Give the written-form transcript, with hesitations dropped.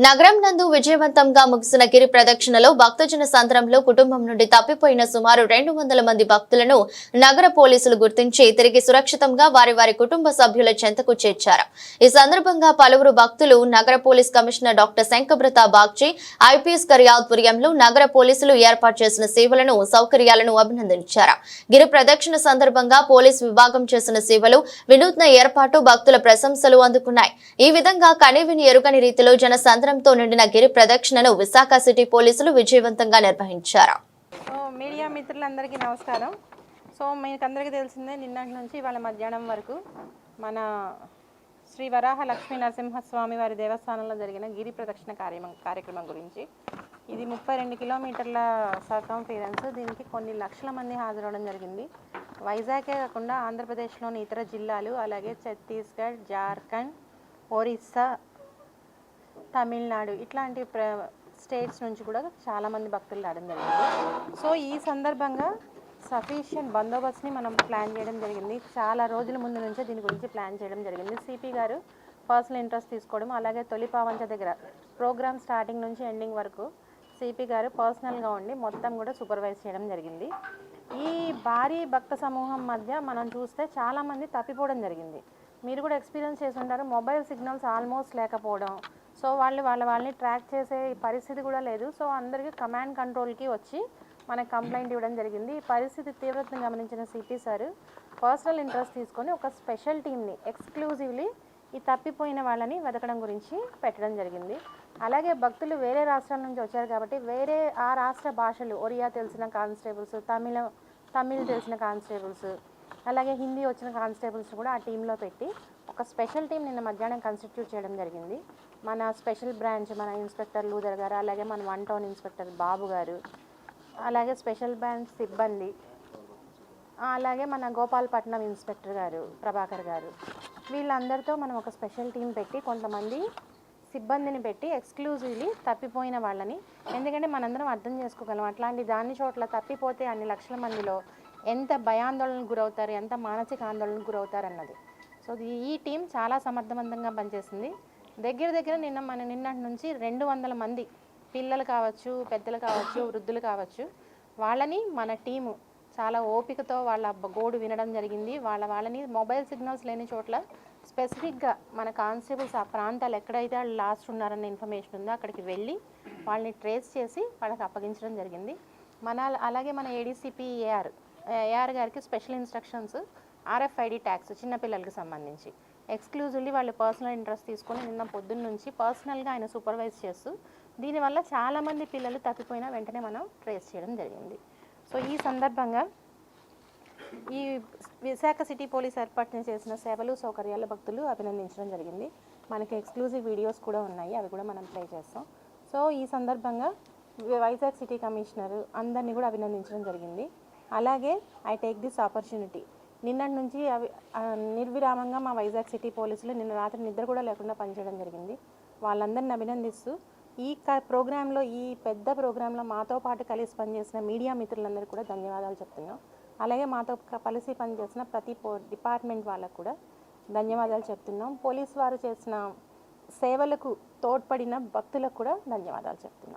నగరం నందు విజయవంతంగా ముగిసిన గిరి ప్రదక్షిణలో భక్తజన సంద్రంలో కుటుంబం నుండి తప్పిపోయిన సుమారు 200 మంది భక్తులను నగర పోలీసులు గుర్తించి తిరిగి సురక్షితంగా వారి వారి కుటుంబ సభ్యుల చెంతకు చేర్చారు. ఈ సందర్భంగా పలువురు భక్తులు నగర police commissioner doctor Shankhabrata Bagchi, IPS గారి ఆధ్వర్యంలో నగర పోలీసులు ఏర్పాటు చేసిన సేవలను, సౌకర్యాలను అభినందించారు. గిరి ప్రదక్షిణ సందర్భంగా పోలీస్ విభాగం చేసిన సేవలు, వినూత్న ఏర్పాటు భక్తుల ప్రశంసలు అందుకున్నాయి. ఈ విధంగా కనివిని ఎరుగని రీతిలో జన తో నిండిన గిరి ప్రదక్షిణను విశాఖ సిటీ పోలీసులు విజయవంతంగా నిర్వహించారు. మీడియా మిత్రులందరికీ నమస్కారం. మీకు అందరికీ తెలిసిందే, నిన్నటి నుంచి ఇవాళ మధ్యాహ్నం వరకు మన శ్రీ వరాహ లక్ష్మీ నరసింహస్వామి వారి దేవస్థానంలో జరిగిన గిరి ప్రదక్షిణ కార్యక్రమం గురించి. ఇది 32 కిలోమీటర్ల సర్కంఫరెన్స్. దీనికి కొన్ని లక్షల మంది హాజరవడం జరిగింది. వైజాగే కాకుండా ఆంధ్రప్రదేశ్లోని ఇతర జిల్లాలు, అలాగే ఛత్తీస్గఢ్, జార్ఖండ్, ఒరిస్సా, తమిళనాడు ఇట్లాంటి స్టేట్స్ నుంచి కూడా చాలామంది భక్తులు రావడం జరిగింది. ఈ సందర్భంగా సఫిషియంట్ బందోబస్తుని మనం ప్లాన్ చేయడం జరిగింది. చాలా రోజుల ముందు నుంచే దీని గురించి ప్లాన్ చేయడం జరిగింది. సిపి గారు పర్సనల్ ఇంట్రెస్ట్ తీసుకోవడం, అలాగే తొలి పావంచ దగ్గర ప్రోగ్రామ్ స్టార్టింగ్ నుంచి ఎండింగ్ వరకు సిపి గారు పర్సనల్గా ఉండి మొత్తం కూడా సూపర్వైజ్ చేయడం జరిగింది. ఈ భారీ భక్త సమూహం మధ్య మనం చూస్తే చాలామంది తప్పిపోవడం జరిగింది. మీరు కూడా ఎక్స్పీరియన్స్ చేసి ఉంటారు. మొబైల్ సిగ్నల్స్ ఆల్మోస్ట్ లేకపోవడం, వాళ్ళని ట్రాక్ చేసే పరిస్థితి కూడా లేదు. అందరికీ కమాండ్ కంట్రోల్కి వచ్చి మనకు కంప్లైంట్ ఇవ్వడం జరిగింది. ఈ పరిస్థితి తీవ్రతను గమనించిన సిపి సార్ పర్సనల్ ఇంట్రెస్ట్ తీసుకొని ఒక స్పెషల్ టీమ్ని ఎక్స్క్లూజివ్లీ ఈ తప్పిపోయిన వాళ్ళని వెతకడం గురించి పెట్టడం జరిగింది. అలాగే భక్తులు వేరే రాష్ట్రాల నుంచి వచ్చారు కాబట్టి వేరే ఆ రాష్ట్ర భాషలు, ఒరియా తెలిసిన కానిస్టేబుల్స్, తమిళ్ తెలిసిన కానిస్టేబుల్స్, అలాగే హిందీ వచ్చిన కానిస్టేబుల్స్ కూడా ఆ టీంలో పెట్టి ఒక స్పెషల్ టీం నిన్న మధ్యాహ్నం కాన్స్టిట్యూట్ చేయడం జరిగింది. మన స్పెషల్ బ్రాంచ్ మన ఇన్స్పెక్టర్ లూదర్ గారు, అలాగే మన 1 టౌన్ ఇన్స్పెక్టర్ బాబు గారు, అలాగే స్పెషల్ బ్రాంచ్ సిబ్బంది, అలాగే మన గోపాలపట్నం ఇన్స్పెక్టర్ గారు ప్రభాకర్ గారు, వీళ్ళందరితో మనం ఒక స్పెషల్ టీం పెట్టి కొంతమంది సిబ్బందిని పెట్టి ఎక్స్క్లూజివ్లీ తప్పిపోయిన వాళ్ళని, ఎందుకంటే మనందరం అర్థం చేసుకోగలం అట్లాంటి దాని చోట్ల తప్పిపోతే అన్ని లక్షల మందిలో ఎంత భయాందోళనకు గురవుతారు, ఎంత మానసిక ఆందోళనకు గురవుతారు అన్నది. ఈ టీం చాలా సమర్థవంతంగా పనిచేసింది. దగ్గర నిన్నటి నుంచి 200 మంది పిల్లలు కావచ్చు, పెద్దలు కావచ్చు, వృద్ధులు కావచ్చు, వాళ్ళని మన టీము చాలా ఓపికతో వాళ్ళ గోడు వినడం జరిగింది. వాళ్ళని మొబైల్ సిగ్నల్స్ లేని చోట్ల స్పెసిఫిక్గా మన కానిస్టేబుల్స్ ఆ ప్రాంతాలు ఎక్కడైతే వాళ్ళు లాస్ట్ ఉన్నారన్న ఇన్ఫర్మేషన్ ఉందో అక్కడికి వెళ్ళి వాళ్ళని ట్రేస్ చేసి వాళ్ళకి అప్పగించడం జరిగింది. అలాగే మన ఏడీసీపీ ఏఆర్ గారికి స్పెషల్ ఇన్స్ట్రక్షన్స్, RFID ట్యాగ్స్ చిన్నపిల్లలకి సంబంధించి ఎక్స్క్లూజివ్లీ వాళ్ళు పర్సనల్ ఇంట్రెస్ట్ తీసుకొని నిన్న పొద్దున్న నుంచి పర్సనల్గా ఆయన సూపర్వైజ్ చేస్తూ దీనివల్ల చాలామంది పిల్లలు తప్పిపోయినా వెంటనే మనం ట్రేస్ చేయడం జరిగింది. ఈ సందర్భంగా ఈ విశాఖ సిటీ పోలీస్ ఏర్పాటు చేసిన సేవలు, సౌకర్యాల భక్తులు అభినందించడం జరిగింది. మనకి ఎక్స్క్లూజివ్ వీడియోస్ కూడా ఉన్నాయి, అవి కూడా మనం ప్లే చేస్తాం. ఈ సందర్భంగా వైజాగ్ సిటీ కమిషనర్ అందరినీ కూడా అభినందించడం జరిగింది. అలాగే ఐ టేక్ దిస్ ఆపర్చునిటీ, నిన్నటి నుంచి నిర్విరామంగా మా వైజాగ్ సిటీ పోలీసులు నిన్న రాత్రి నిద్ర కూడా లేకుండా పనిచేయడం జరిగింది. వాళ్ళందరిని అభినందిస్తూ ఈ ప్రోగ్రాంలో, ఈ పెద్ద ప్రోగ్రాంలో మాతో పాటు కలిసి పనిచేసిన మీడియా మిత్రులందరికీ కూడా ధన్యవాదాలు చెప్తున్నాం. అలాగే మాతో కలిసి పనిచేసిన ప్రతి డిపార్ట్మెంట్ వాళ్ళకు కూడా ధన్యవాదాలు చెప్తున్నాం. పోలీసు వారు చేసిన సేవలకు తోడ్పడిన భక్తులకు కూడా ధన్యవాదాలు చెప్తున్నాం.